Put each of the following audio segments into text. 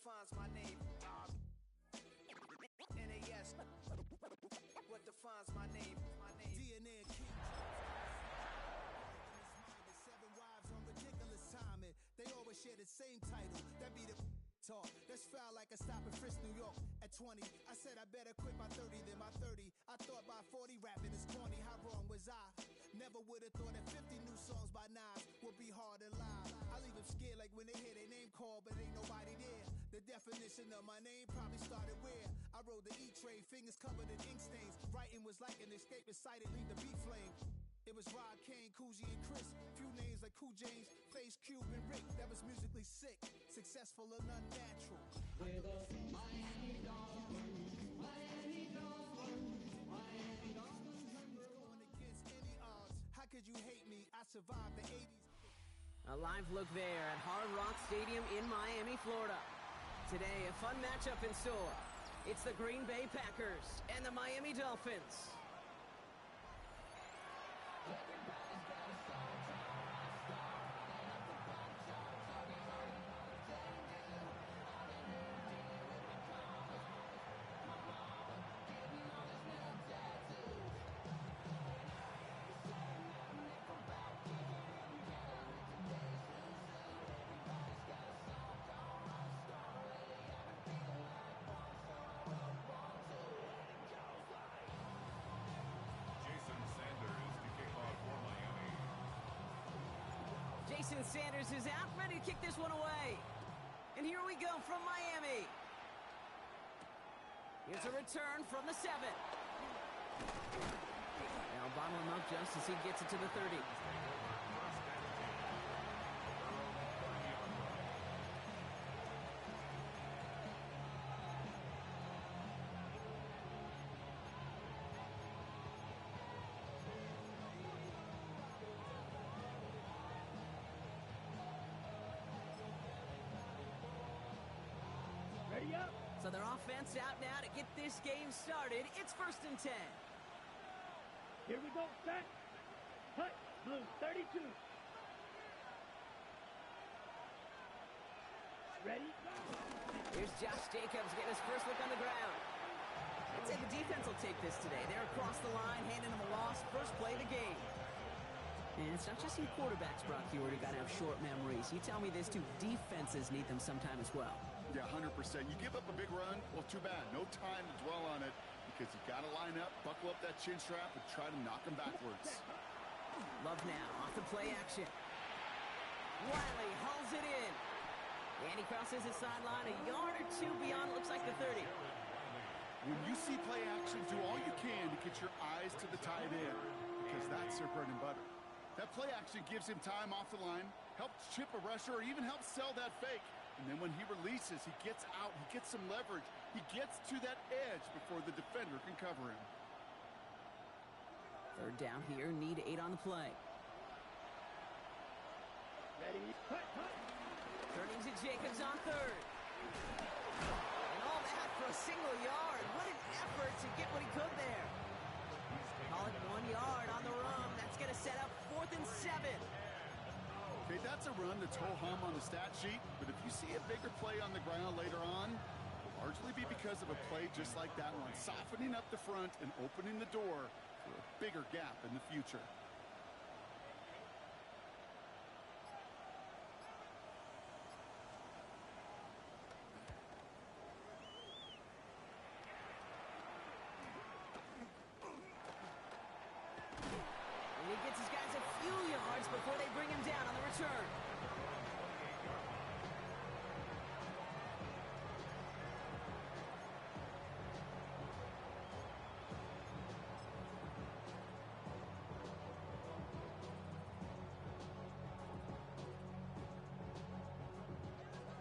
defines my name? NAS. What defines my name? DNA King. 7 wives on ridiculous timing. They always share the same title. That be the talk. That's foul like a stop in Frisk, New York. At 20, I said I better quit by 30 than my 30. I thought by 40 rapping is corny. How wrong was I? Never would have thought that 50 new songs by Nas would be hard to lie. I leave them scared like when they hear their name called, but ain't nobody there. The definition of my name probably started where I rode the E-train, fingers covered in ink stains. Writing was like an escape inside it, leave the beat flame. It was Rod, Kane, Coogee, and Chris. Few names like Cool James, Face, Cube, and Rick. That was musically sick, successful and unnatural. We're the Miami Dolphins, Miami Dolphins, Miami Dolphins. Going against any odds. How could you hate me? I survived the 80s. A live look there at Hard Rock Stadium in Miami, Florida. Today, a fun matchup in store. It's the Green Bay Packers and the Miami Dolphins. Jason Sanders is out, ready to kick this one away. And here we go from Miami. Here's a return from the 7. Now bottle him up just as he gets it to the 30. Ready up. So their offense out now to get this game started. It's 1st and 10. Here we go, set. Cut. Blue, 32. Ready? Here's Josh Jacobs getting his first look on the ground. I'd say the defense will take this today. They're across the line, handing them a loss. First play of the game. And it's not just in quarterbacks, Brock. You already got to have short memories. You tell me this too. Defenses need them sometime as well. Yeah, 100%. You give up a big run, well, too bad. No time to dwell on it because you got to line up, buckle up that chin strap, and try to knock them backwards. Love now, off the play action. Wiley hauls it in. And he crosses his sideline a yard or two beyond, looks like the 30. When you see play action, do all you can to get your eyes to the tight end because that's their bread and butter. That play action gives him time off the line, helps chip a rusher, or even helps sell that fake. And then when he releases, he gets out, he gets some leverage. He gets to that edge before the defender can cover him. 3rd down here, need 8 on the play. Ready? Cut. Turning to Jacobs on 3rd. And all that for a single yard. What an effort to get what he could there. Call it 1 yard on the run. That's going to set up 4th and 7. Okay, that's a run that's ho-hum on the stat sheet, but if you see a bigger play on the ground later on, it will largely be because of a play just like that one, softening up the front and opening the door for a bigger gap in the future. He gets his guys a few yards before they bring him down on the return.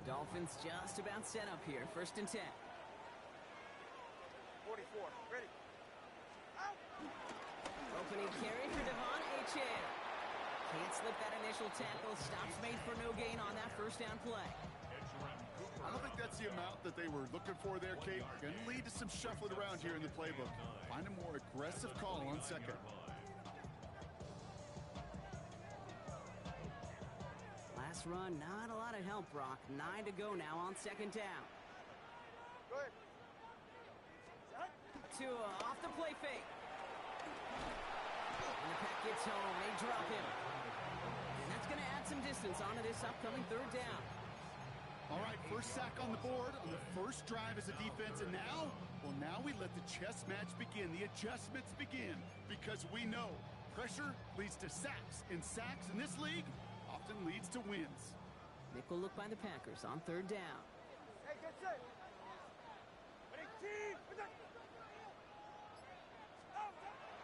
Dolphins just about set up here. 1st and 10. 44, ready. Opening carry for Devon Achane. Can't slip that initial tackle. Stops made for no gain on that 1st down play. I don't think that's the amount that they were looking for there, Kate. Going to lead to some shuffling around here in the playbook. Find a more aggressive call on 2nd. Last run, not a lot of help, Brock. 9 to go now on 2nd down. off the play fake. And the pack gets home. They drop him. And that's going to add some distance onto this upcoming third down. All right, first sack on the board on the first drive as a defense, and now, well, now we let the chess match begin. The adjustments begin because we know pressure leads to sacks, and sacks in this league often leads to wins. Nickel look by the Packers on third down.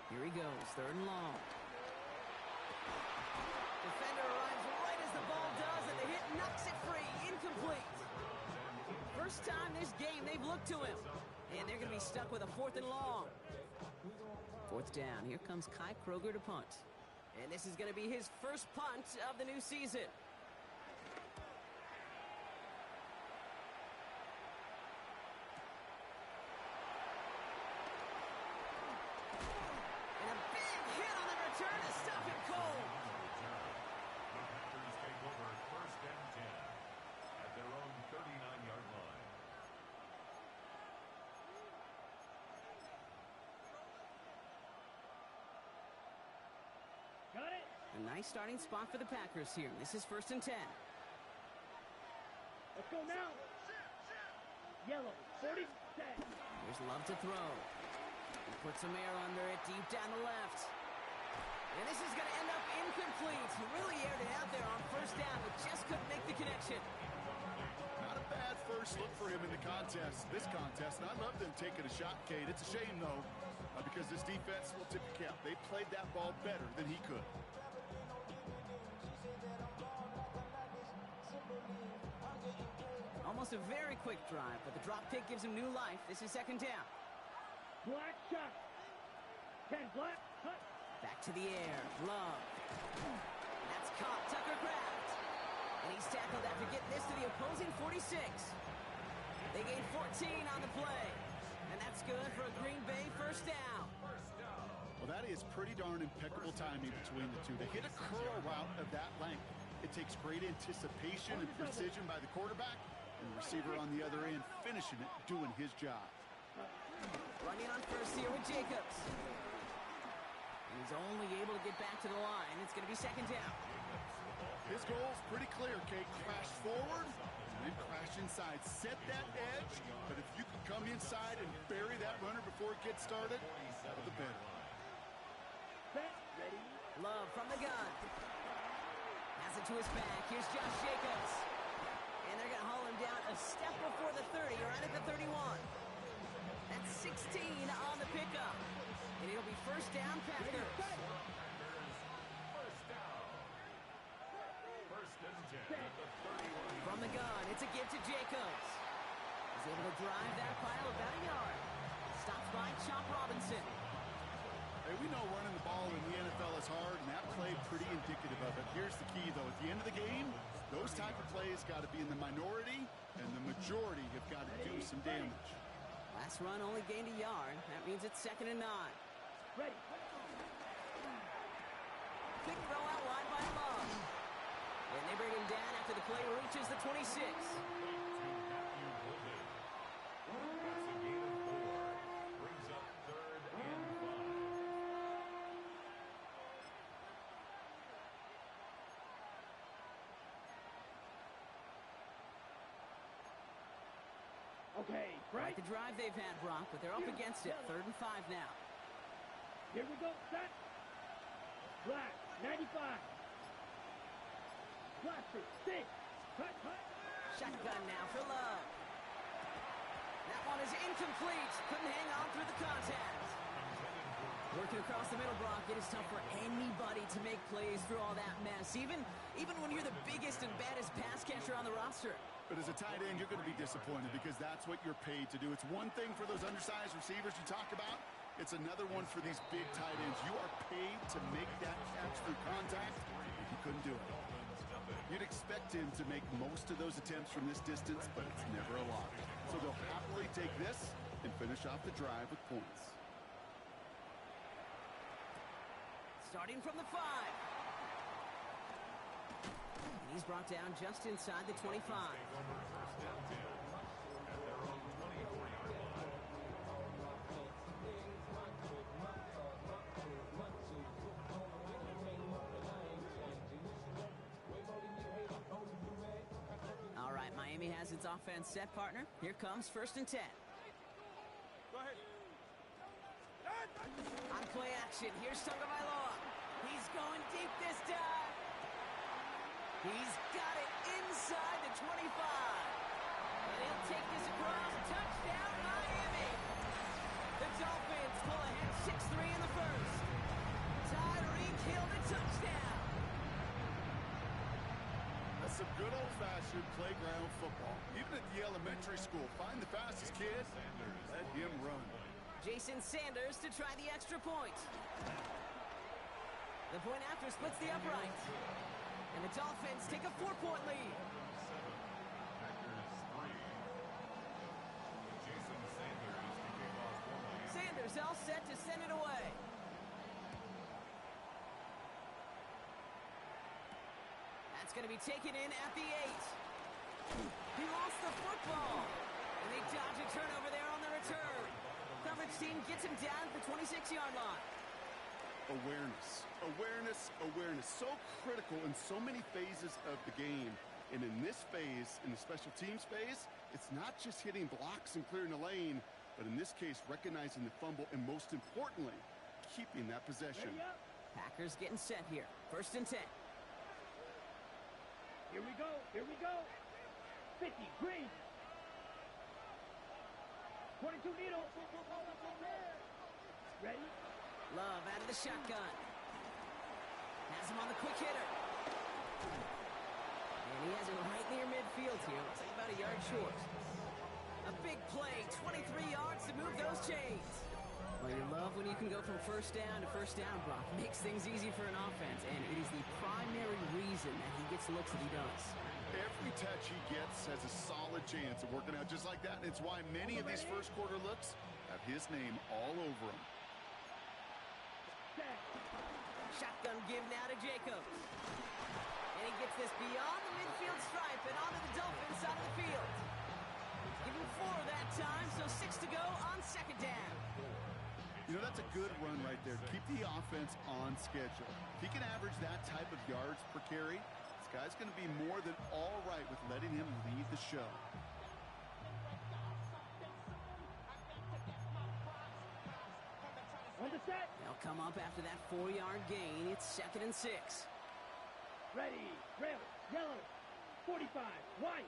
Here he goes, third and long. Defender arrives right as the ball does, and the hit knocks it free. Incomplete. First time this game they've looked to him. And they're going to be stuck with a fourth and long. Fourth down. Here comes Kai Kroger to punt. And this is going to be his first punt of the new season. And a big hit on the return to stop it cold. Packers take over first and 10 at their own 39-yard line. Got it. A nice starting spot for the Packers here. This is first and 10. Let's go now. Yellow, 40, set. Here's Love to throw. He puts some air under it deep down the left. And this is going to end up incomplete. He really aired it out there on first down, but just couldn't make the connection. Not a bad first look for him in the contest, this contest, and I love them taking a shot, Kate. It's a shame, though, because this defense will tip the cap. They played that ball better than he could. Almost a very quick drive, but the drop kick gives him new life. This is second down. Black shot. 10 black. Cut. Back to the air. Love. That's caught. Tucker Kraft. And he's tackled after getting this to the opposing 46. They gain 14 on the play. And that's good for a Green Bay first down. Well, that is pretty darn impeccable timing between the two. They hit a curl route of that length. It takes great anticipation and precision by the quarterback, and the receiver on the other end finishing it, doing his job. Running on first here with Jacobs. And he's only able to get back to the line. It's going to be second down. His goal's pretty clear, Kate. Crash forward and then crash inside. Set that edge, but if you can come inside and bury that runner before it gets started, all the better. Set. Ready. Love from the gun. Has it to his back. Here's Josh Jacobs. And they're going to haul him down a step before the 30, right at the 31. That's 16 on the pickup. And it'll be first down, Packers. First down. First and 10 at the 31. From the gun, it's a give to Jacobs. He's able to drive that pile about a yard. Stopped by Chop Robinson. Hey, we know running the ball in the NFL is hard, and that play pretty indicative of it. Here's the key, though. At the end of the game, those type of plays got to be in the minority, and the majority have got to do some damage. Last run only gained a yard. That means it's second and 9. Ready. Quick throw out wide by Love. And they bring him down after the play reaches the 26. That's a gain of 4. Brings up third and 5. Okay. Quite Right. the drive they've had, Brock, but they're up against it. Third and 5 now. Here we go. Set. Black. 95. Plastic. 6. Cut. Cut. Shotgun now for Love. That one is incomplete. Couldn't hang on through the contact. Working across the middle, Brock, it is tough for anybody to make plays through all that mess, even when you're the biggest and baddest pass catcher on the roster. But as a tight end, you're going to be disappointed because that's what you're paid to do. It's one thing for those undersized receivers you talk about. It's another one for these big tight ends. You are paid to make that catch through contact. He couldn't do it. You'd expect him to make most of those attempts from this distance, but it's never a lot. So they'll happily take this and finish off the drive with points. Starting from the 5. And he's brought down just inside the 25. has its offense set, partner. Here comes 1st and 10. Go ahead. On play action, here's Tagovailoa. He's going deep this time. He's got it inside the 25. And he'll take this across. Touchdown, Miami. The Dolphins pull ahead 6-3 in the first. Tyreek Hill to touchdown. That's some good old-fashioned playground football. Even at the elementary school, find the fastest kid, let him run. Jason Sanders to try the extra point. The point after splits the upright. And the Dolphins take a 4-point lead. Sanders all set to send it away. That's going to be taken in at the 8. He lost the football. And they dodge a turnover there on the return. Coverage team gets him down at the 26-yard line. Awareness, awareness, awareness. So critical in so many phases of the game. And in this phase, in the special teams phase, it's not just hitting blocks and clearing the lane, but in this case, recognizing the fumble and most importantly, keeping that possession. Packers getting set here. 1st and 10. Here we go. Here we go. 50, green. 22 needle. Ready? Love out of the shotgun. Has him on the quick hitter. And he has it right near midfield here. Looks like about a yard short. A big play, 23 yards to move those chains. Well, you love when you can go from first down to first down, Brock. Makes things easy for an offense, and it is the primary reason that he gets the looks that he does. Every touch he gets has a solid chance of working out just like that. And it's why many of these first quarter looks have his name all over them. Shotgun give now to Jacobs. And he gets this beyond the midfield stripe and onto the Dolphins side of the field. Give him 4 that time, so 6 to go on 2nd down. You know, that's a good run right there. Keep the offense on schedule. If he can average that type of yards per carry, this guy's going to be more than all right with letting him lead the show. On the set. They'll come up after that 4-yard gain. It's 2nd and 6. Ready. Rail. Yellow. 45. White.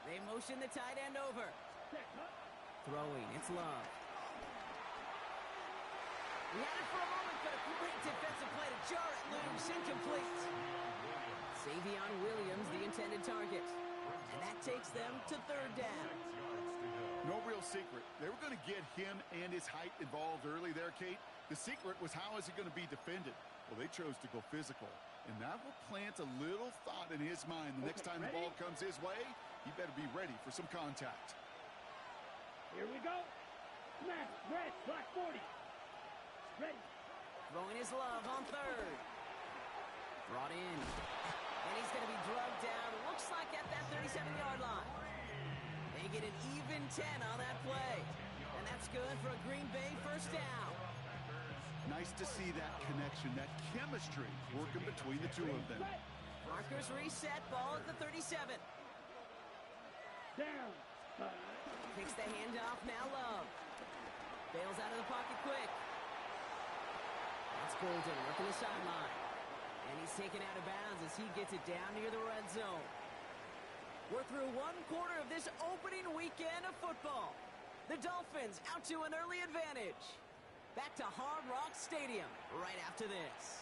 They motion the tight end over. Set. Huh? Throwing. It's Love. He had it for a moment, but a great defensive play to jar it loose. Incomplete. Savion Williams, the intended target. And that takes them to 3rd down. No real secret. They were going to get him and his height involved early there, Kate. The secret was how is he going to be defended? Well, they chose to go physical. And that will plant a little thought in his mind. The next time the ball comes his way, he better be ready for some contact. Here we go. Smash. Red. Black 40. Ready. Throwing his Love on 3rd. Brought in. And he's going to be drugged down. Looks like at that 37-yard line. They get an even 10 on that play. And that's good for a Green Bay 1st down. Nice to see that connection, that chemistry working between the two of them. Markers reset, ball at the 37. Down. Kicks the handoff, now Love. Bails out of the pocket quick. That's Golden working the sideline. And he's taken out of bounds as he gets it down near the red zone. We're through 1 quarter of this opening weekend of football. The Dolphins out to an early advantage. Back to Hard Rock Stadium right after this.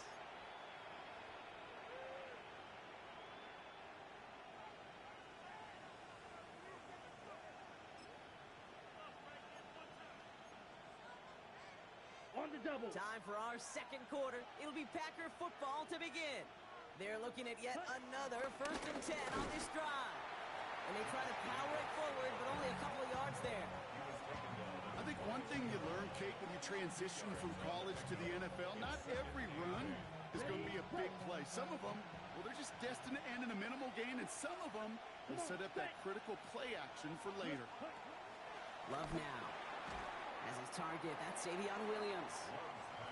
On the double. Time for our 2nd quarter. It'll be Packer football to begin. They're looking at yet another 1st and 10 on this drive. And they try to power it forward, but only a couple of yards there. I think one thing you learn, Kate, when you transition from college to the NFL, not every run is going to be a big play. Some of them, well, they're just destined to end in a minimal gain, and some of them will set up that critical play action for later. Love now. As his target, that's Savion Williams.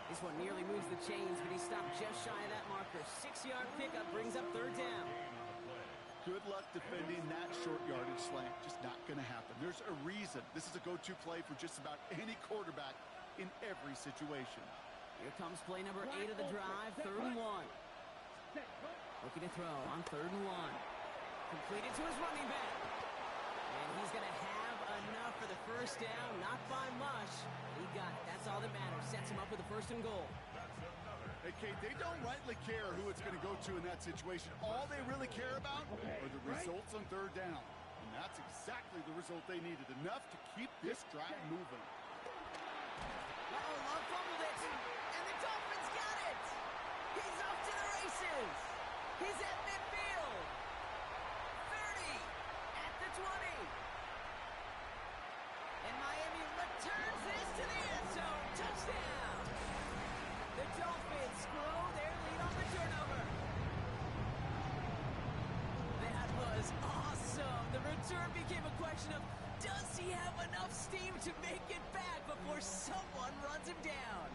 This one nearly moves the chains, but he stopped just shy of that marker. 6-yard pickup brings up 3rd down. Good luck defending that short yardage slant. Just not going to happen. There's a reason. This is a go-to play for just about any quarterback in every situation. Here comes play number 8 of the drive, 3rd and 1. Looking to throw on 3rd and 1. Completed to his running back. And he's going to have enough for the first down. Not by much. He got it. That's all that matters. Sets him up with the 1st and goal. Hey, Kate, they don't rightly care who it's going to go to in that situation. All they really care about are the results on 3rd down. And that's exactly the result they needed. Enough to keep this drive moving. Love fumbled it. And the Dolphins got it. He's off to the races. He's at midfield. 30. At the 20. And Miami returns this to the end zone. Touchdown. The Dolphins grow their lead on the turnover. That was awesome. The return became a question of, does he have enough steam to make it back before someone runs him down?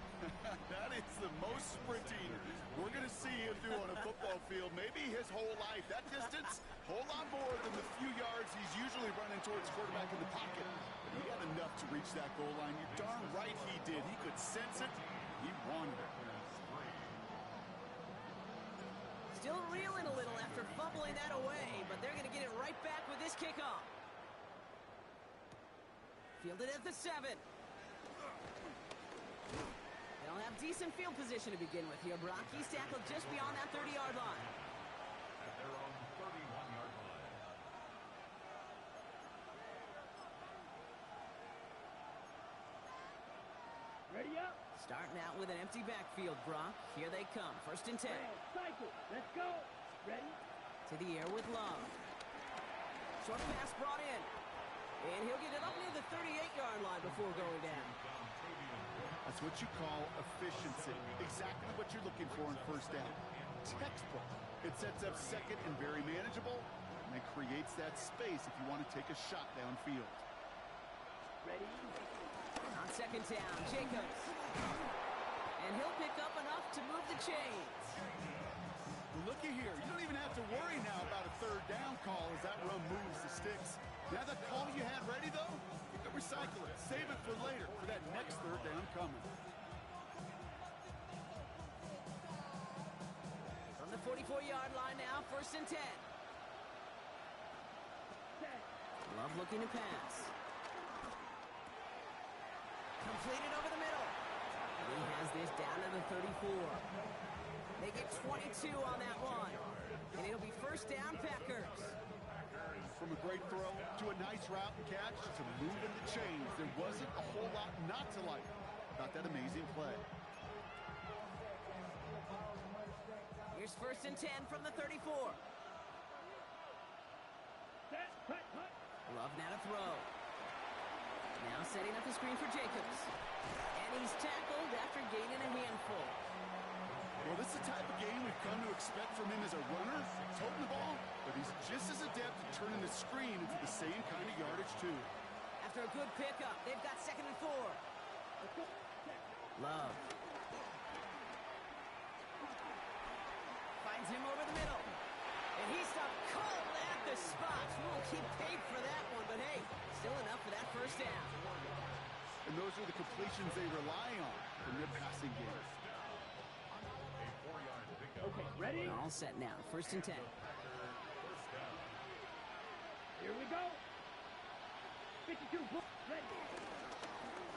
That is the most sprinting we're going to see him do on a football field. Maybe his whole life. That distance, whole lot more than the few yards he's usually running towards quarterback in the pocket. But he got enough to reach that goal line. You're darn right he did. He could sense it. He wanted it. Still reeling a little after fumbling that away, but they're going to get it right back with this kickoff. Fielded at the 7. They'll have decent field position to begin with here, Brock. He's tackled just beyond that 30-yard line. At their own 31-yard line. Ready up. Starting out with an empty backfield, Brock. Here they come. 1st and 10. Cycle. Let's go. Ready? To the air with Love. Short pass brought in. And he'll get it up near the 38-yard line before going down. That's what you call efficiency. Exactly what you're looking for in 1st down. Textbook. It sets up 2nd and very manageable, and it creates that space if you want to take a shot downfield. Ready? On 2nd down, Jacobs. And he'll pick up enough to move the chains. Looky here. You don't even have to worry now about a 3rd down call as that run moves the sticks. Now that call you had ready, though, you can recycle it. Save it for later for that next 3rd down coming. From the 44-yard line now, 1st and 10. Love looking to pass. Completed over the middle. He has this down to the 34. They get 22 on that one. And it'll be 1st down, Packers. From a great throw to a nice route and catch to moving the chains, there wasn't a whole lot not to like about that amazing play. Here's 1st and 10 from the 34. Set. Cut. Love now to throw. Now setting up the screen for Jacobs. And he's tackled after gaining a handful. Well, this is the type of game we've come to expect from him as a runner, toting the ball, but he's just as adept at turning the screen into the same kind of yardage, too. After a good pickup, they've got 2nd and 4. Love. Finds him over the middle. And he stopped cold at the spot. We'll keep paid for that one, but hey, still enough for that 1st down. And those are the completions they rely on from their passing game. Okay, ready? All set now. 1st and 10. Here we go. 52. Ready.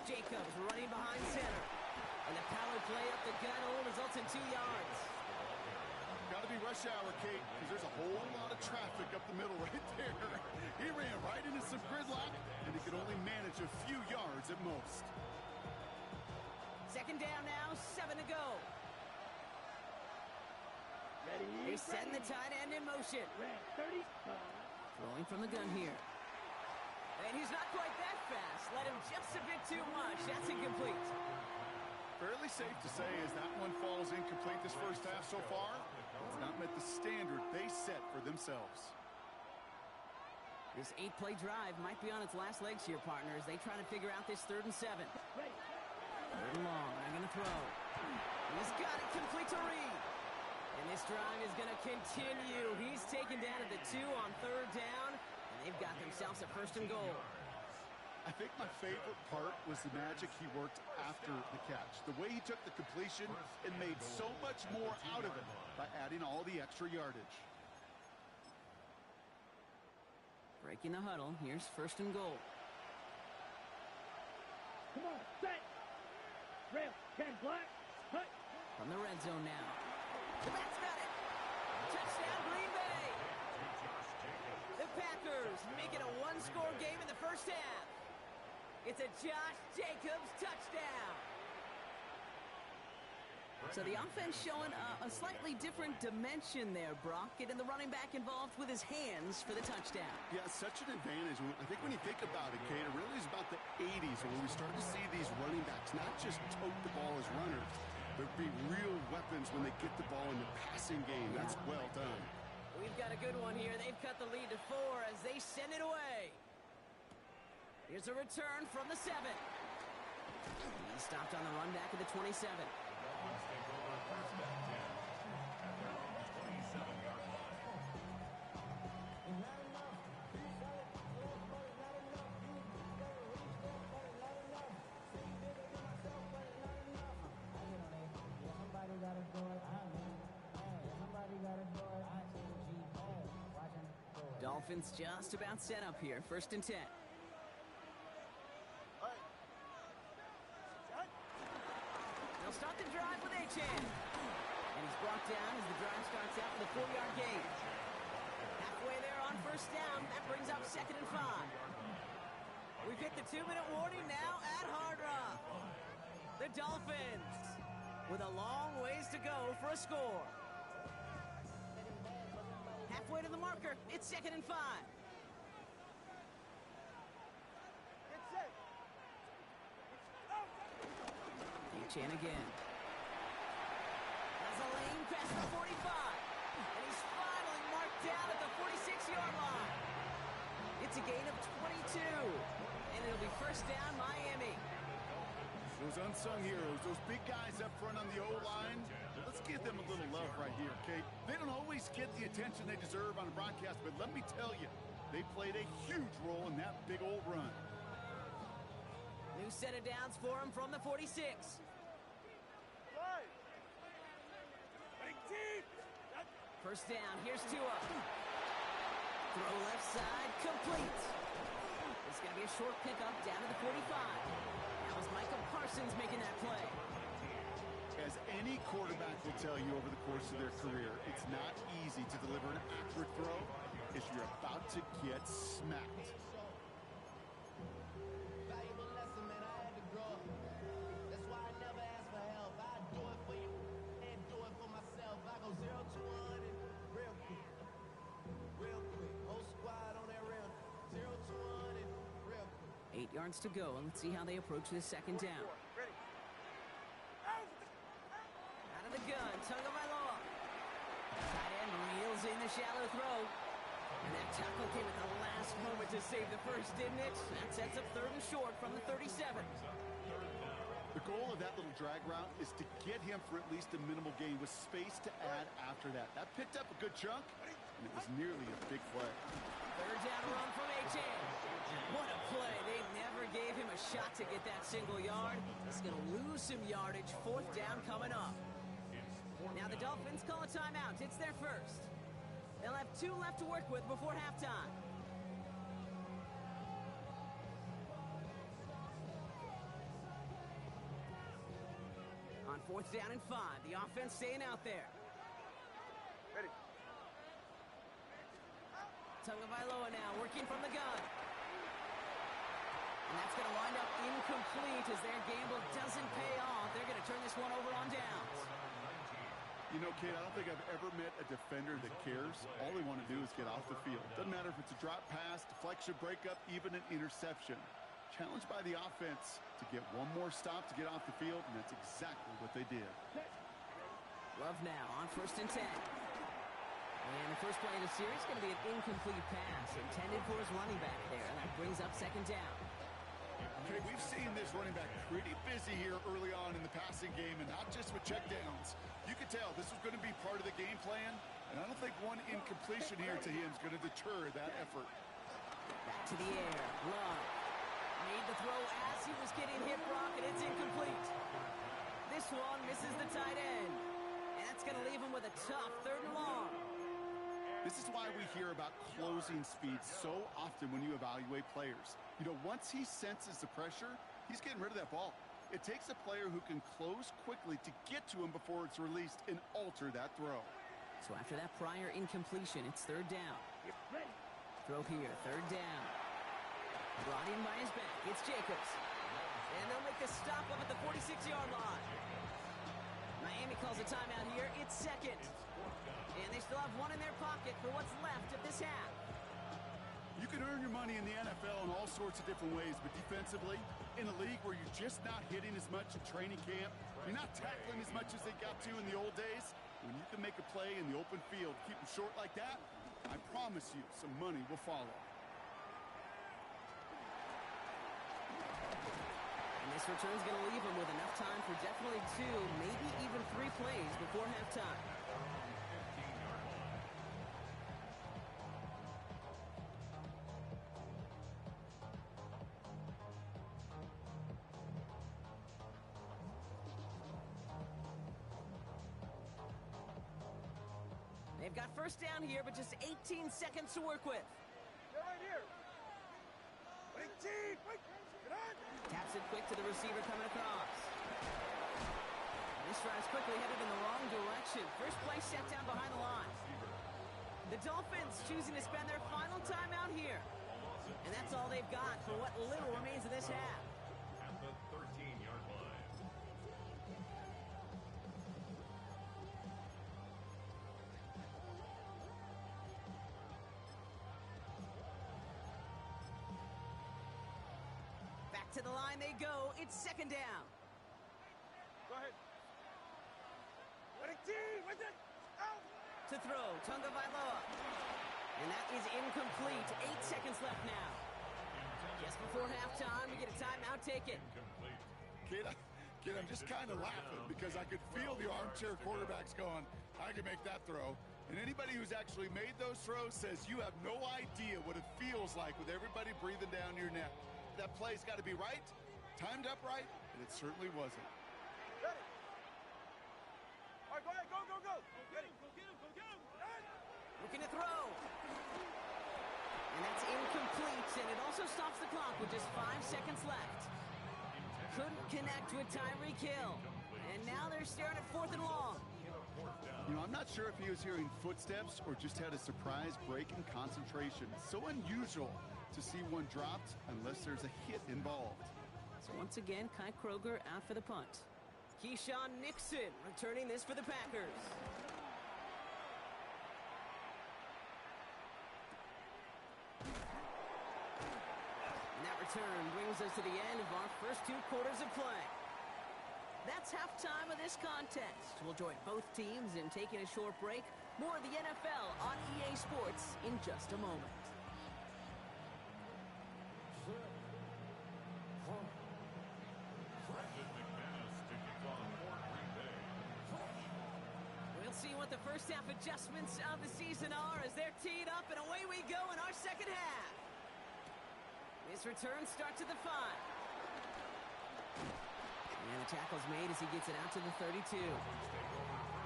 Jacobs running behind center. And the power play up the gun only results in 2 yards. Got to be rush hour, Kate, because there's a whole lot of traffic up the middle right there. He ran right into some gridlock, and he could only manage a few yards at most. 2nd down now, 7 to go. Ready. They send the tight end in motion. Ready. 30. Throwing from the gun here. And he's not quite that fast. Let him just a bit too much. That's incomplete. Fairly safe to say as that one falls incomplete this 1st half so far, it's not met the standard they set for themselves. This 8-play drive might be on its last legs here, partners. They try to figure out this 3rd and 7. Ready. 3rd and long. They're going to throw. He's got it complete to Reed. And This drive is going to continue. He's taken down at the 2 on 3rd down, and they've got themselves a 1st and goal. I think my favorite part was the magic he worked after the catch. The way he took the completion and made so much more out of it by adding all the extra yardage. Breaking the huddle. Here's 1st and goal. Come on, set. Rail, can black. Hut. From the red zone now. The back's got it. Touchdown, Green Bay. The Packers make it a 1-score game in the 1st half. It's a Josh Jacobs touchdown. So the offense showing a slightly different dimension there, Brock. Getting the running back involved with his hands for the touchdown. Yeah, such an advantage. I think when you think about it, Kate, it really is about the 80s when we start to see these running backs not just tote the ball as runners, but be real weapons when they get the ball in the passing game. That's well done. We've got a good one here. They've cut the lead to 4 as they send it away. Here's a return from the 7. He stopped on the run back at the 27. Dolphins just about set up here. 1st and 10. They'll start the drive with Achan. And he's brought down as the drive starts out with a 4-yard gain. Halfway there on 1st down. That brings up 2nd and 5. We've hit the 2-minute warning now at Hard Rock. The Dolphins with a long ways to go for a score. Halfway to the marker. It's 2nd and 5. Achan again. Has a lane past the 45. And he's finally marked down at the 46-yard line. It's a gain of 22. And it'll be 1st down, Miami. Those unsung heroes, those big guys up front on the O-line, let's give them a little love right here, Kate. They don't always get the attention they deserve on the broadcast, but let me tell you, they played a huge role in that big old run. New set of downs for him from the 46. First down, here's Tua. Throw left side, complete. It's going to be a short pickup down to the 45. That was Michael Parsons making that play. As any quarterback will tell you over the course of their career, it's not easy to deliver an accurate throw if you're about to get smacked. Valuable lesson, man. I had to grow up. That's why I never ask for help. I do it for you and do it for myself. I go 0 to 100 real quick. Real quick. Whole squad on that rail. 0 to 100 real quick. 8 yards to go, and let's see how they approach this 2nd down. Out of the gun, Tagovailoa. Tight end reels in the shallow throw. And that tackle came at the last moment to save the first, didn't it? That sets up 3rd and short from the 37. The goal of that little drag route is to get him for at least a minimal gain with space to add after that. That picked up a good chunk, and it was nearly a big play. 3rd down run from Achan. What a play. They never gave him a shot to get that single yard. He's going to lose some yardage. 4th down coming up. Now the Dolphins call a timeout. It's their first. They'll have 2 left to work with before halftime. On 4th down and 5, the offense staying out there. Ready. Tagovailoa now working from the gun. And that's going to wind up incomplete as their gamble doesn't pay off. They're going to turn this one over on downs. You know, Kate, I don't think I've ever met a defender that cares. All they want to do is get off the field. Doesn't matter if it's a drop pass, deflection, breakup, even an interception. Challenged by the offense to get one more stop to get off the field, and that's exactly what they did. Love now on 1st and 10. And the first play of the series is going to be an incomplete pass intended for his running back there. And that brings up 2nd down. Okay, we've seen this running back pretty busy here early on in the passing game, and not just with checkdowns. You can could tell this was going to be part of the game plan, and I don't think one incompletion here to him is going to deter that effort. Back to the air. Love made the throw as he was getting hit, Brock, and it's incomplete. This one misses the tight end, and that's going to leave him with a tough 3rd and long. This is why we hear about closing speed so often when you evaluate players. You know, once he senses the pressure, he's getting rid of that ball. It takes a player who can close quickly to get to him before it's released and alter that throw. So after that prior incompletion, it's 3rd down. Throw here, 3rd down. Brought in by his back, it's Jacobs. And they'll make the stop up at the 46-yard line. Miami calls a timeout here, it's 2nd. And they still have one in their pocket for what's left of this half. You can earn your money in the NFL in all sorts of different ways, but defensively, in a league where you're just not hitting as much in training camp, you're not tackling as much as they got to in the old days, when you can make a play in the open field, keep them short like that, I promise you some money will follow. And this return's going to leave him with enough time for definitely 2, maybe even 3 plays before halftime. They've got 1st down here, but just 18 seconds to work with. They're right here. Wait, Chief! Wait! Get on! Taps it quick to the receiver coming across. This drive's quickly headed in the wrong direction. First play set down behind the line. The Dolphins choosing to spend their final timeout here. And that's all they've got for what little remains of this half. At the 13-yard line. Back to the line they go. It's 2nd down. Go ahead. Wait, Chief! Wait it! Out! To throw, Tunga Vailoa. And that is incomplete. 8 seconds left now. Just before halftime, we get a timeout taken. Kid, I'm just kind of laughing because I could feel the armchair quarterbacks going, I can make that throw. And anybody who's actually made those throws says you have no idea what it feels like with everybody breathing down your neck. That play's got to be right, timed up right, and it certainly wasn't. Ready! All right, go ahead, go, go, go! Ready? Go get him, go get him! Looking to throw. And that's incomplete, and it also stops the clock with just 5 seconds left. Couldn't connect with Tyreek Hill. And now they're staring at 4th and long. You know, I'm not sure if he was hearing footsteps or just had a surprise break in concentration. It's so unusual to see one dropped unless there's a hit involved. So once again, Kai Kroger out for the punt. Keyshawn Nixon returning this for the Packers. And that return brings us to the end of our first 2 quarters of play. That's halftime of this contest. We'll join both teams in taking a short break. More of the NFL on EA Sports in just a moment. We'll see what the first half adjustments of the season are as they're teed up, and away we go in our second half. This return starts at the 5. And the tackle's made as he gets it out to the 32.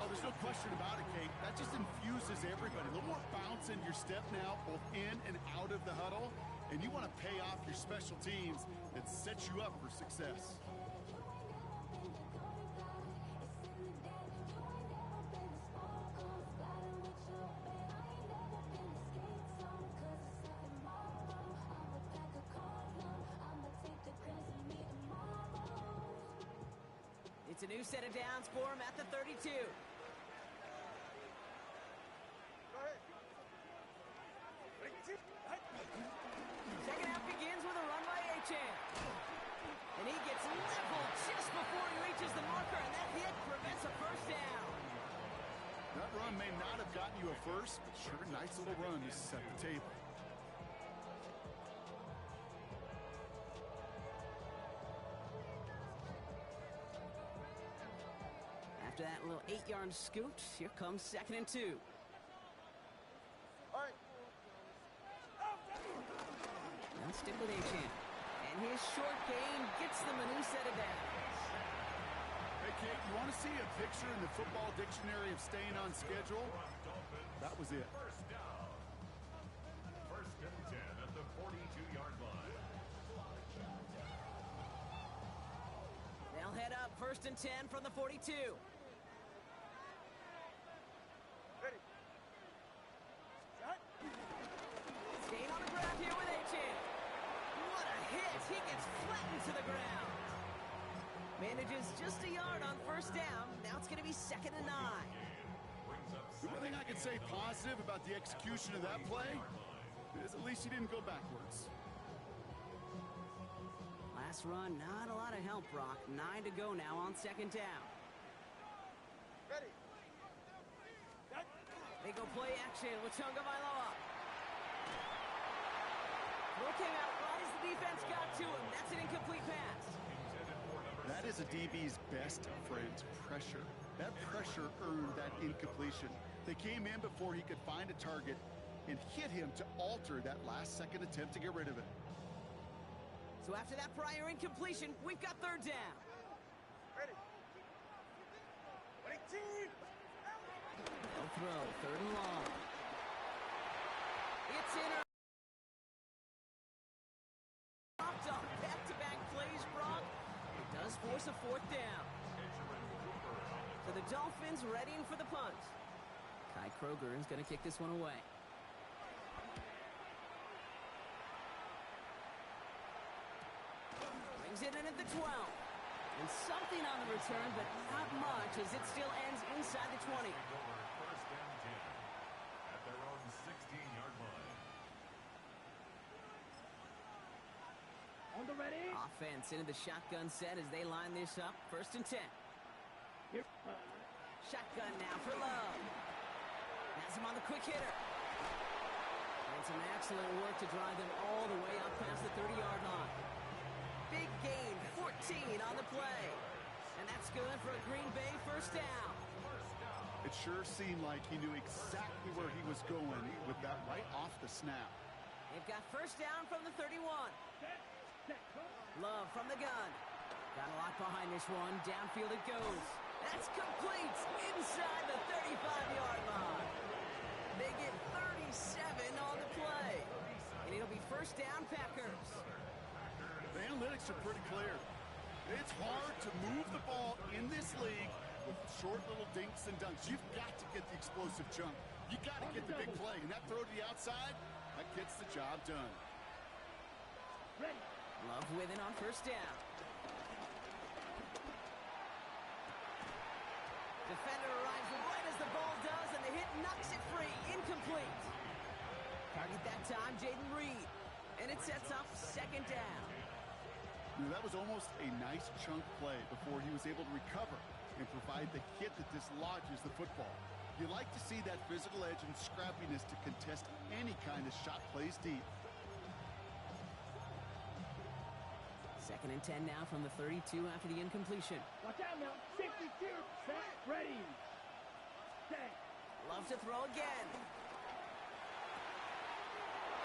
Oh, there's no question about it, Kate. That just infuses everybody. A little more bounce in your step now, both in and out of the huddle. And you want to pay off your special teams that set you up for success. It's a new set of downs for him at the 32. Go ahead. Ready, Chief? Second half begins with a run by Achane. And he gets leveled just before he reaches the marker, and that hit prevents a first down. That run may not have gotten you a first, but sure, nice little run to set the table. After that little 8-yard scoot. Here comes 2nd and 2. All right. Now stick with Achan. And his short gain gets them a new set of downs. Hey, Kate, you want to see a picture in the football dictionary of staying on schedule? That was it. First down. 1st and 10 at the 42-yard line. They'll head up 1st and 10 from the 42. Ready. Shot. Staying on the ground here with Achan. What a hit! He gets flattened to the ground. Manages just a yard on 1st down. Now it's going to be 2nd and 9. The one thing I could say positive about the execution of that play is at least he didn't go backwards. Last run, not a lot of help, Brock. 9 to go now on 2nd down. Ready. Shot. They go play action with Chunga Vailoa. Throw came out right as the defense got to him. That's an incomplete pass. That is a DB's best friend, pressure. That pressure earned that incompletion. They came in before he could find a target and hit him to alter that last-second attempt to get rid of it. So after that prior incompletion, we've got 3rd down. Ready. 22. They'll throw 3rd and long. It's in. Dropped off back-to-back plays, Brock. It does force a 4th down. So the Dolphins readying for the punt. Kai Kroger is going to kick this one away. Brings it in at the 12. And something on the return, but not much as it still ends inside the 20. 1st and 10 at their own 16-yard line. On the ready. Offense into the shotgun set as they line this up. 1st and 10. Here. Shotgun now for Love. Has him on the quick hitter. And some excellent work to drive them all the way up past the 30-yard line. Big gain, 14 on the play. And that's good for a Green Bay 1st down. It sure seemed like he knew exactly where he was going with that right off the snap. They've got 1st down from the 31. Love from the gun. Got a lot behind this one. Downfield it goes. That's complete inside the 35-yard line. They get 37 on the play. And it'll be 1st down, Packers. The analytics are pretty clear. It's hard to move the ball in this league with short little dinks and dunks. You've got to get the explosive jump. You got to get the big play. And that throw to the outside, that gets the job done. Ready. Love with it on 1st down. Defender arrives right as the ball does, and the hit knocks it free. Incomplete. Target that time, Jaden Reed. And it sets up 2nd down. You know, that was almost a nice chunk play before he was able to recover and provide the hit that dislodges the football. You like to see that physical edge and scrappiness to contest any kind of shot plays deep. 2nd and 10 now from the 32 after the incompletion. Watch out now. 62. Set. Ready. Set. Love to throw again.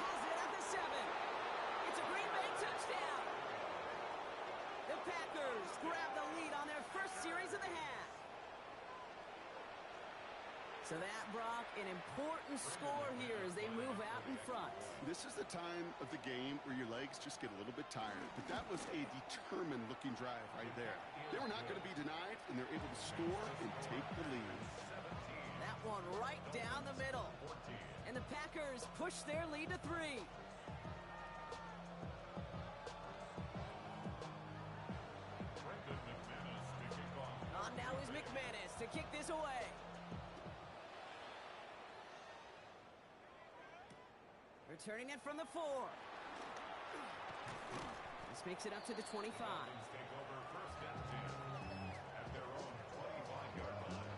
Has it at the 7. It's a Green Bay touchdown. The Packers grab the lead on their 1st series of the half. So that, Brock, an important score here as they move out in front. This is the time of the game where your legs just get a little bit tired. But that was a determined-looking drive right there. They were not going to be denied, and they're able to score and take the lead. That one right down the middle. And the Packers push their lead to 3. On now is McManus to kick this away. Returning it from the 4. This makes it up to the 25. Take over 1st and 10 at their own 25-yard line.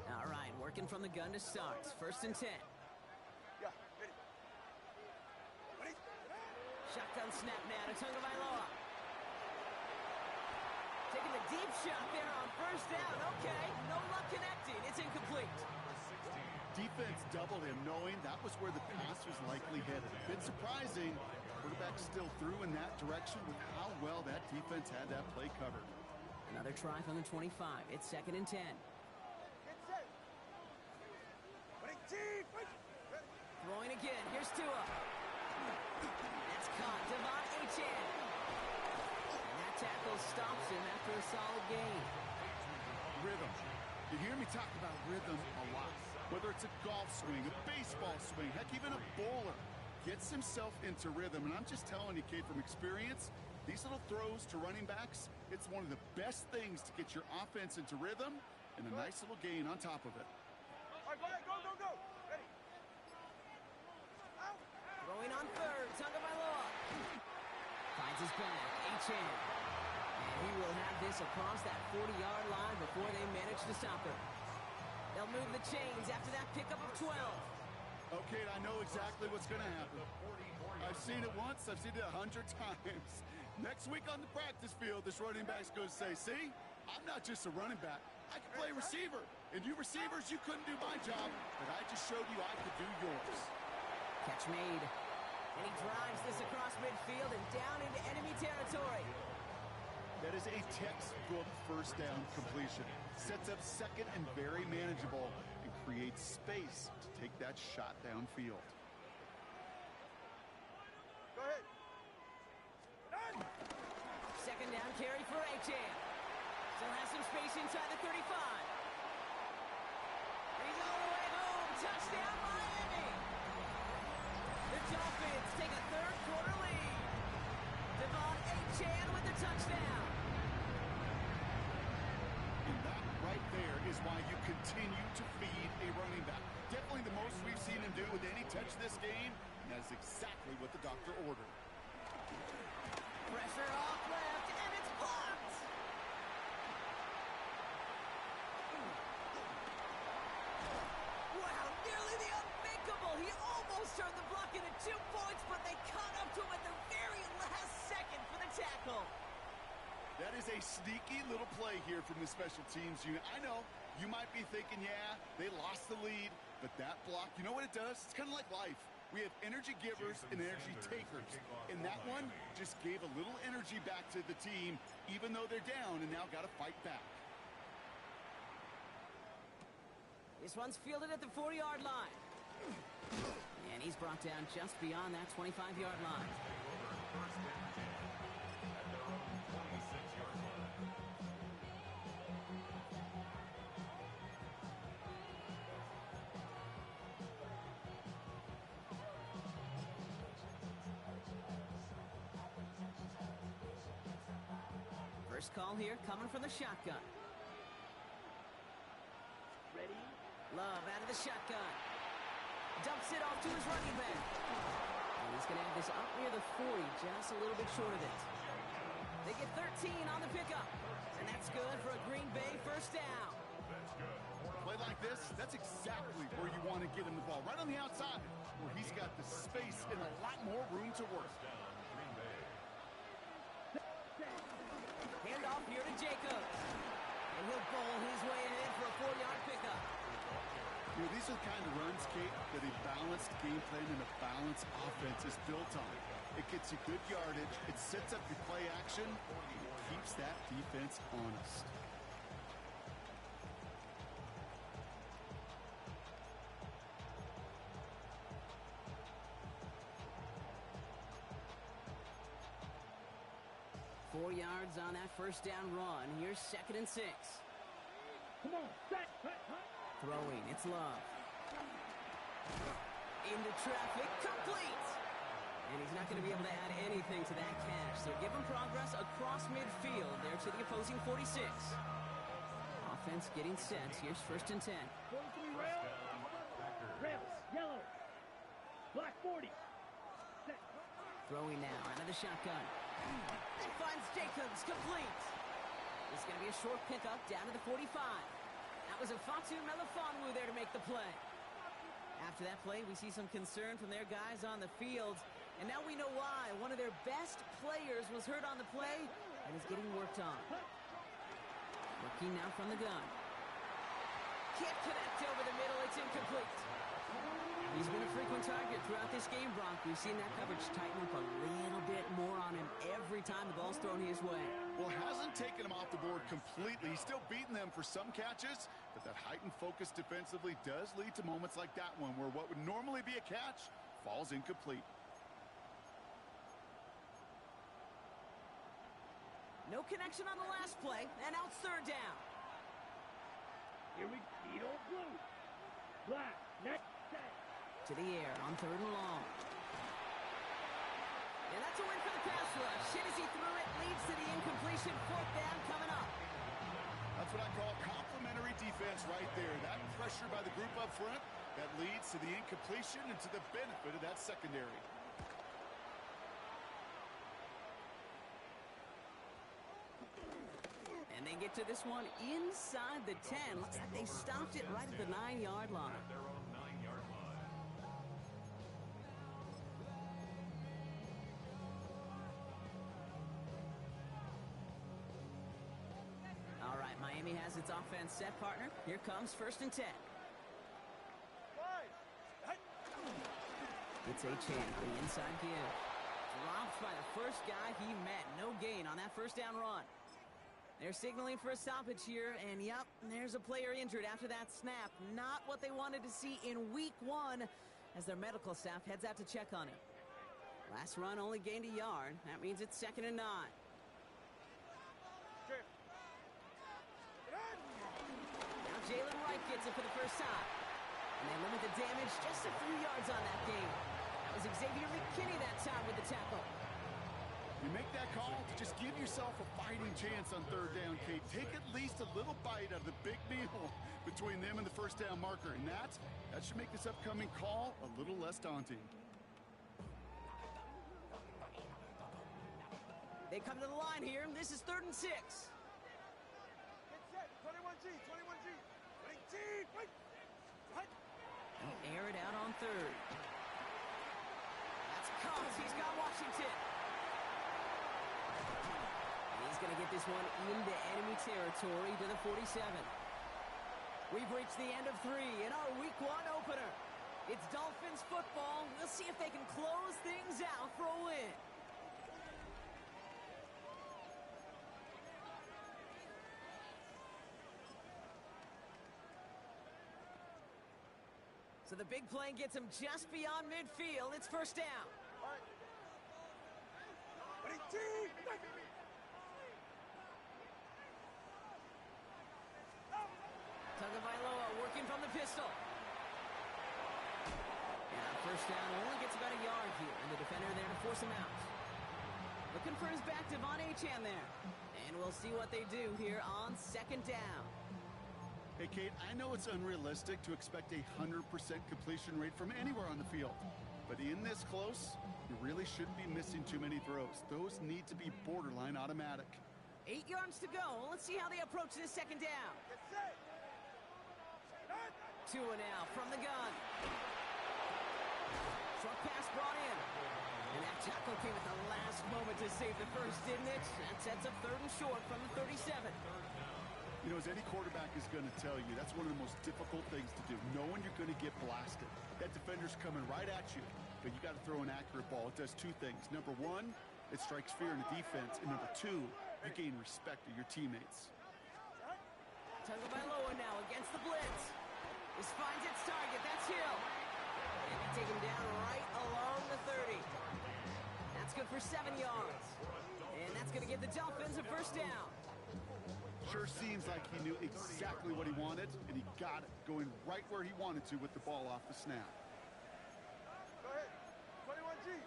All working from the gun to start. 1st and 10. Yeah, hit it. Ready? Shotgun snap now to Tagovailoa. Taking the deep shot there on 1st down. Okay, no luck connecting. It's incomplete. Defense doubled him, knowing that was where the pass was likely headed. A bit surprising. Quarterback still threw in that direction with how well that defense had that play covered. Another try from the 25. It's 2nd and 10. Get set. Ready, team. Throwing again. Here's Tua. That's caught. Devon Achane. And that tackle stops him after a solid gain. Rhythm. You hear me talk about rhythm a lot. Whether it's a golf swing, a baseball swing, heck, even a bowler gets himself into rhythm. And I'm just telling you, kid, from experience, these little throws to running backs, it's one of the best things to get your offense into rhythm and a nice little gain on top of it. All right, go ahead. Go, go, go. Ready. Out. Throwing on 3rd. Tagovailoa. Finds his back. Achane. And he will have this across that 40-yard line before they manage to stop him. They'll move the chains after that pickup of 12. Okay, I know exactly what's going to happen. I've seen it once. I've seen it 100 times. Next week on the practice field, this running back's going to say, see, I'm not just a running back. I can play receiver. And you receivers, you couldn't do my job, but I just showed you I could do yours. Catch made. And he drives this across midfield and down into enemy territory. That is a textbook 1st down completion. Sets up 2nd and very manageable and creates space to take that shot downfield. Go ahead. 2nd down carry for Achane. Still has some space inside the 35. He's all the way home. Touchdown, Miami. The Dolphins take a 3rd quarter lead. Devon Achane with the touchdown. And that right there is why you continue to feed a running back. Definitely the most we've seen him do with any touch this game, and that is exactly what the doctor ordered. Pressure off left, and it's blocked. Wow, nearly the unthinkable. He almost turned the block into 2 points, but they caught up to him at the very last second for the tackle. That is a sneaky little play here from the special teams unit. I know you might be thinking, yeah, they lost the lead, but that block, you know what it does? It's kind of like life. We have energy givers and energy takers. And that one just gave a little energy back to the team, even though they're down and now got to fight back. This one's fielded at the 40-yard line. And he's brought down just beyond that 25-yard line. First call here coming from the shotgun. Ready? Love out of the shotgun. Dumps it off to his running back. And he's going to have this up near the 40, just a little bit short of it. They get 13 on the pickup. And that's good for a Green Bay 1st down. Play like this, that's exactly where you want to get him the ball. Right on the outside, where he's got the space and a lot more room to work. Handoff here to Jacobs. And he'll bowl his way ahead for a 4-yard pickup. You know, these are the kind of runs, Kate, that a balanced game plan and a balanced offense is built on. It gets you good yardage, it sets up your play action, and it keeps that defense honest. Four yards on that 1st down run. Here's 2nd and 6. Come on, set. Throwing, it's Love. Into traffic, complete. And he's not going to be able to add anything to that catch. So give him progress across midfield there to the opposing 46. Offense getting set. Here's 1st and 10. 43 rails. Rails, yellow. Black 40. Set. Throwing now out of the shotgun. And finds Jacobs, complete. It's going to be a short pickup down to the 45. That was a Fatu Melifonwu there to make make the play. After that play, we see some concern from their guys on the field. And now we know why. One of their best players was hurt on the play and is getting worked on. Looking now from the gun. Can't connect over the middle. It's incomplete. He's been a frequent target throughout this game, Bronk. We've seen that coverage tighten up a little bit more on him every time the ball's thrown his way. Well, hasn't taken him off the board completely. He's still beating them for some catches, but that heightened focus defensively does lead to moments like that one where what would normally be a catch falls incomplete. No connection on the last play, and now it's third down. Here we go, blue. Black, next set. To the air on third and long. And that's a win for the pass rush. Shit as he threw it, leads to the incompletion. Fourth down coming up. That's what I call complimentary defense right there. That pressure by the group up front, that leads to the incompletion and to the benefit of that secondary. And they get to this one inside the 10. Looks like they stopped it right at the 9-yard line. At their own 9-yard line. All right, Miami has its offense set, partner. Here comes 1st and 10. It's a chance for the inside give. Dropped by the first guy he met. No gain on that first down run. They're signaling for a stoppage here, and yep, there's a player injured after that snap. Not what they wanted to see in week 1 as their medical staff heads out to check on him. Last run only gained a yard. That means it's 2nd and 9. Now Jalen Wright gets it for the first time. And they limit the damage just a few yards on that game. That was Xavier McKinney that time with the tackle. You make that call to just give yourself a fighting chance on third down, Kate. Take at least a little bite out of the big meal between them and the first down marker. And that should make this upcoming call a little less daunting. They come to the line here. This is 3rd and 6. Get set. 21G. 21G. 20G. Wait. What? They'll air it out on 3rd. That's Cox. He's got Washington. He's going to get this one into enemy territory to the 47. We've reached the end of 3 in our week 1 opener. It's Dolphins football. We'll see if they can close things out for a win. So the big play gets him just beyond midfield. It's first down. All right. 20G. Tagovailoa working from the pistol. Yeah, first down only gets about a yard here, and the defender there to force him out. Looking for his back, Devon Achane there. And we'll see what they do here on 2nd down. Hey, Kate, I know it's unrealistic to expect a 100% completion rate from anywhere on the field. But in this close, you really shouldn't be missing too many throws. Those need to be borderline automatic. 8 yards to go. Let's see how they approach this 2nd down. Get set. Tua now from the gun. Short pass brought in. And that tackle came at the last moment to save the first, didn't it? That sets up 3rd and short from the 37. You know, as any quarterback is going to tell you, that's one of the most difficult things to do, knowing you're going to get blasted. That defender's coming right at you, but you got to throw an accurate ball. It does 2 things. Number 1, it strikes fear in the defense, and number 2, you gain respect of your teammates. Tagovailoa now against the blitz. This finds its target. That's Hill. And they take him down right along the 30. That's good for 7 yards. And that's going to give the Dolphins a first down. Sure seems like he knew exactly what he wanted, and he got it, going right where he wanted to with the ball off the snap. Go ahead. 21G.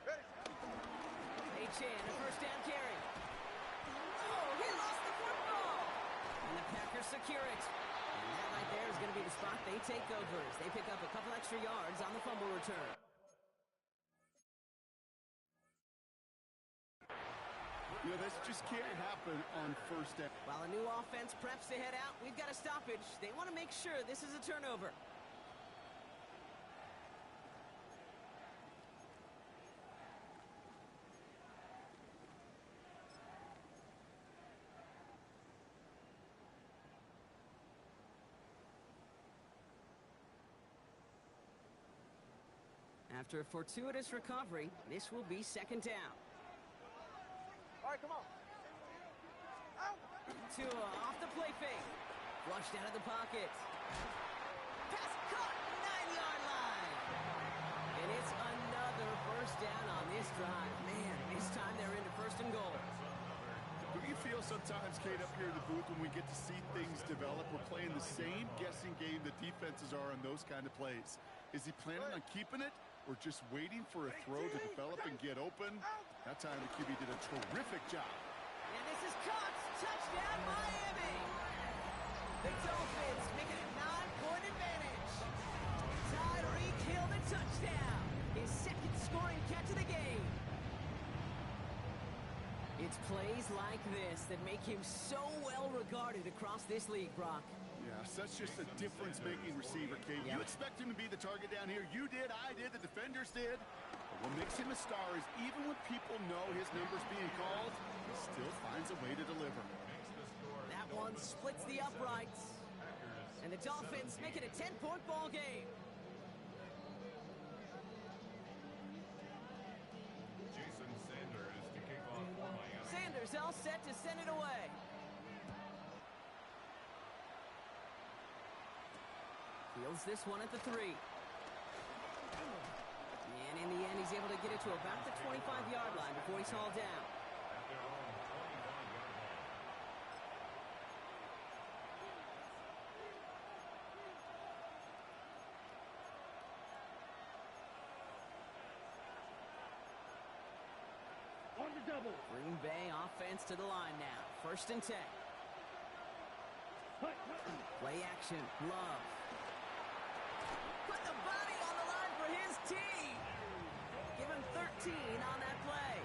Ready. Achane, a first down carry. Oh, he lost the football. And the Packers secure it. And that right there is going to be the spot they take over as they pick up a couple extra yards on the fumble return. You know, this just can't happen on first down. While a new offense preps to head out, we've got a stoppage. They want to make sure this is a turnover. After a fortuitous recovery, this will be second down. All right, come on. Tua off the play fake. Flushed out of the pocket. Pass caught, 9-yard line. And it's another first down on this drive. Man, this time they're into first and goal. Do you feel sometimes, Kate, up here in the booth when we get to see things develop, we're playing the same guessing game that defenses are on those kind of plays? Is he planning on keeping it or just waiting for a throw to develop and get open? That time the QB did a terrific job. And this is caught. Touchdown, Miami. The Dolphins make it a 9-point advantage. Tyreek Hill the touchdown. His second scoring catch of the game. It's plays like this that make him so well regarded across this league, Brock. Yeah, such just a difference-making receiver, Kate. Yep. You expect him to be the target down here. You did, I did, the defenders did. But what makes him a star is even when people know his number's being called, he still finds a way to deliver. That one splits the uprights. And the Dolphins make it a 10-point ball game. Jason Sanders to kick off for Miami. Sanders all set to send it away. Fields this one at the 3. And in the end, he's able to get it to about the 25-yard line before he's hauled down. At their own 25-yard line. On the double. Green Bay offense to the line now. First and 10. Play action. Love. Put the body on the line for his team. Give him 13 on that play.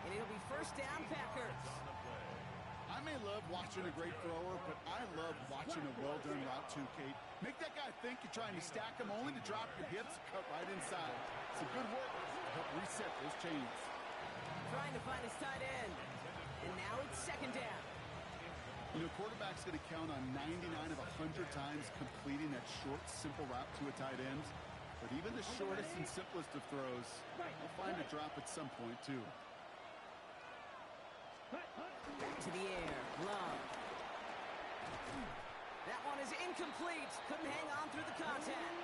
And it'll be first down, Packers. I may love watching a great thrower, but I love watching a well-done route too, Kate. Make that guy think you're trying to stack him only to drop your hips and cut right inside. Some good work to help reset those chains. Trying to find his tight end. And now it's second down. You know, quarterback's going to count on 99 of 100 times completing that short, simple route to a tight end. But even the shortest and simplest of throws will find a drop at some point, too. Back to the air. Love. That one is incomplete. Couldn't hang on through the contact.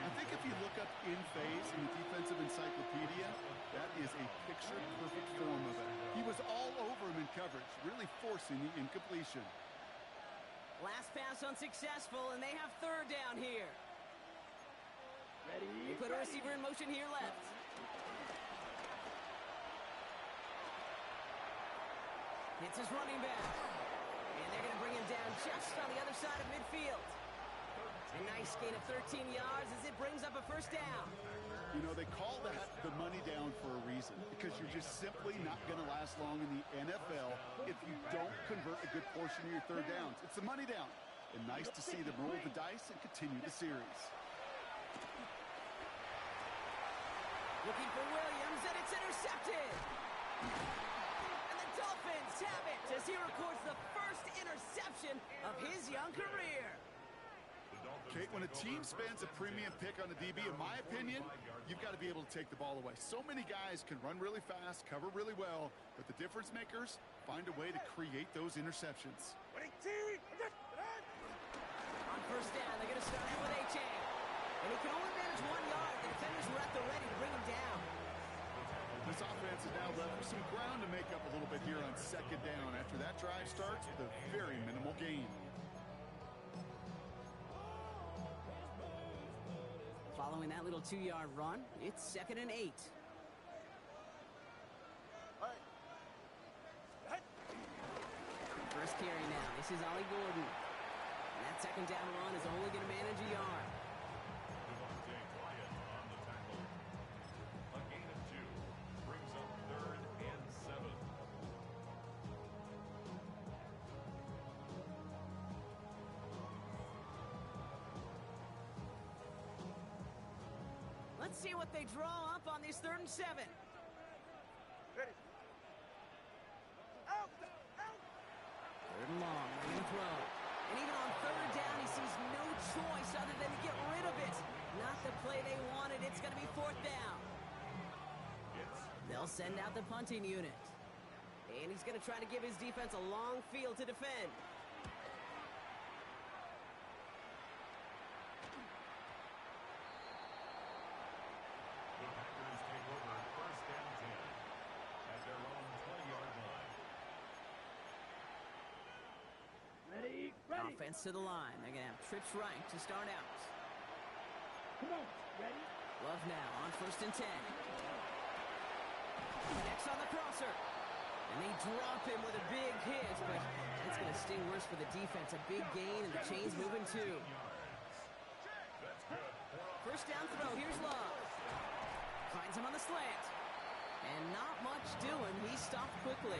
I think if you look up in phase in the defensive encyclopedia, that is a picture-perfect form of it. He was all over him in coverage, really forcing the incompletion. Last pass unsuccessful, and they have third down here. They put a receiver in motion here left. It's his running back. And they're going to bring him down just on the other side of midfield. A nice gain of 13 yards as it brings up a first down. You know, they call that the money down for a reason, because you're just simply not going to last long in the NFL if you don't convert a good portion of your third downs. It's the money down. And nice to see them roll the dice and continue the series. Looking for Williams, and it's intercepted. And the Dolphins have it as he records the first interception of his young career. Kate, when a team spends a premium pick on a DB, in my opinion, you've got to be able to take the ball away. So many guys can run really fast, cover really well, but the difference makers find a way to create those interceptions. On first down, they're going to start out with A-Chain. And he can only manage 1 yard. The defenders were at the ready to bring him down. This offense is now left with some ground to make up a little bit here on second down after that drive starts with a very minimal gain. Following that little 2-yard run, it's 2nd and 8. First carry now. This is Ollie Gordon. And that second down run is only going to manage a yard. Devontae Wyatt on the tackle. A gain of 2 brings up 3rd and 7. Let's see what they draw up on this 3rd and 7. Ready. Out! Out! 3rd and long, they're going to throw. And even on 3rd down, he sees no choice other than to get rid of it. Not the play they wanted. It's going to be 4th down. They'll send out the punting unit. And he's going to try to give his defense a long field to defend. The Packers take over 1st and 10 at their own 20-yard line. Ready, ready. Offense to the line. They're going to have trips right to start out. Come on, ready. Love now on 1st and 10. Next on the crosser. And they drop him with a big hit, but it's going to sting worse for the defense. A big gain, and the chain's moving too. First down throw. Here's Love. Finds him on the slant. And not much doing. He stopped quickly.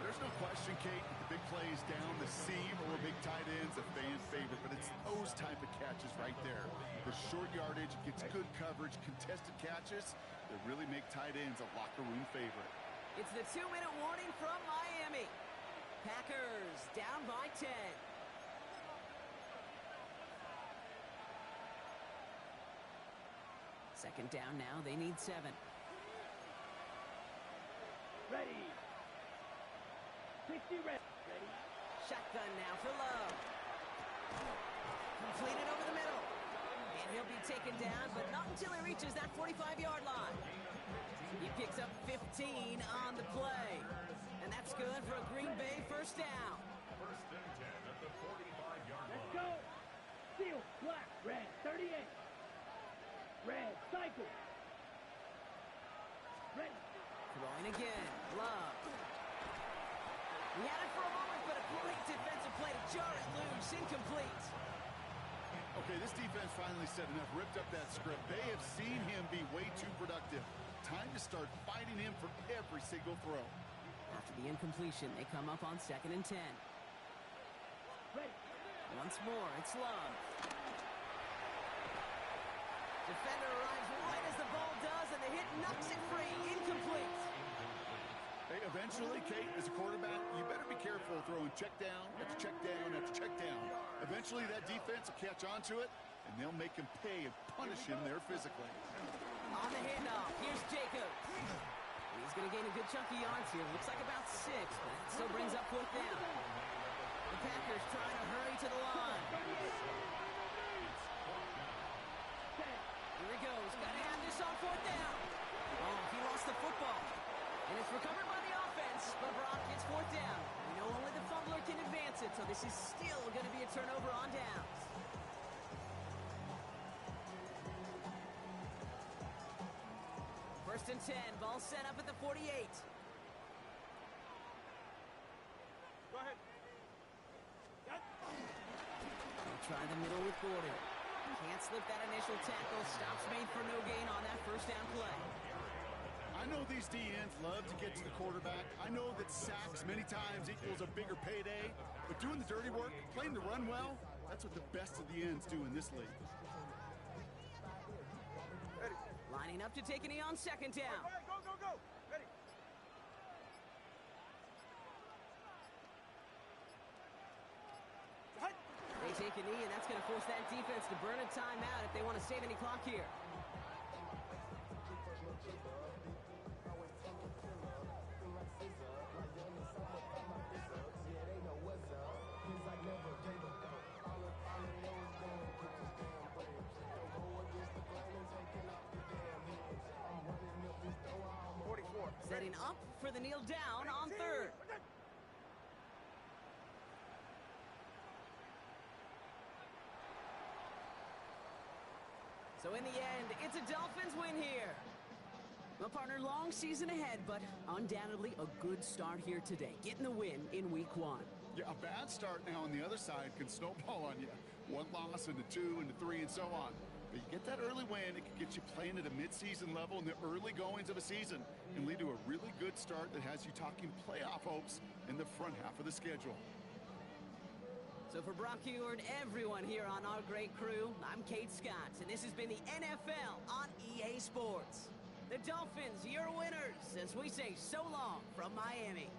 There's no question, Kate, that the big plays down the seam or big tight ends, a fan favorite, but it's those type of catches right there. The short yardage, gets good coverage, contested catches that really make tight ends a locker room favorite. It's the 2-minute warning from Miami. Packers down by 10. Second down now. They need 7. Ready. 60 ready. Ready. Shotgun now for Love. Completed over the middle. And he'll be taken down, but not until he reaches that 45-yard line. He picks up 15 on the play. And that's good for a Green Bay first down. 1st and 10 at the 45-yard line. Let's go. Steel, black, red, 38. Red, cycle. Ready. Throwing again. Love. He had it for a moment, but a great defensive play to jar it loose. Incomplete. Okay, this defense finally said enough, ripped up that script. They have seen him be way too productive. Time to start fighting him for every single throw. After the incompletion, they come up on 2nd and 10. Ready. Once more, it's Love. Defender arrives right as the ball does, and the hit knocks it free. Incomplete. Hey, eventually, Kate, as a quarterback, you better be careful throwing check down after check down after check down. Eventually, that defense will catch on to it, and they'll make him pay and punish him there physically. On the handoff, here's Jacob. He's going to gain a good chunk of yards here. Looks like about 6, but it still brings up 4th down. The Packers trying to hurry to the line. Here he goes. Got to have this on 4th down. Oh, he lost the football. And it's recovered by the offense, but Brock gets 4th down. We know only the fumbler can advance it, so this is still going to be a turnover on downs. First and 10, ball set up at the 48. Go ahead. They'll try the middle with Gordon. Can't slip that initial tackle. Stops made for no gain on that first down play. I know these DNs love to get to the quarterback. I know that sacks many times equals a bigger payday, but doing the dirty work, playing the run well, that's what the best of the ends do in this league. Ready. Lining up to take a knee on 2nd down. All right, go, go, go. Ready. Hut. They take a knee, and that's going to force that defense to burn a timeout if they want to save any clock here. Setting up for the kneel down on 3rd. So in the end, it's a Dolphins win here. Well, partner, long season ahead, but undoubtedly a good start here today. Getting the win in week 1. Yeah, a bad start now on the other side can snowball on you. 1 loss into 2 into 3 and so on. But you get that early win, it can get you playing at a mid-season level in the early goings of a season and lead to a really good start that has you talking playoff hopes in the front half of the schedule. So for Brock Huard, everyone here on our great crew, I'm Kate Scott, and this has been the NFL on EA Sports. The Dolphins, your winners, as we say so long from Miami.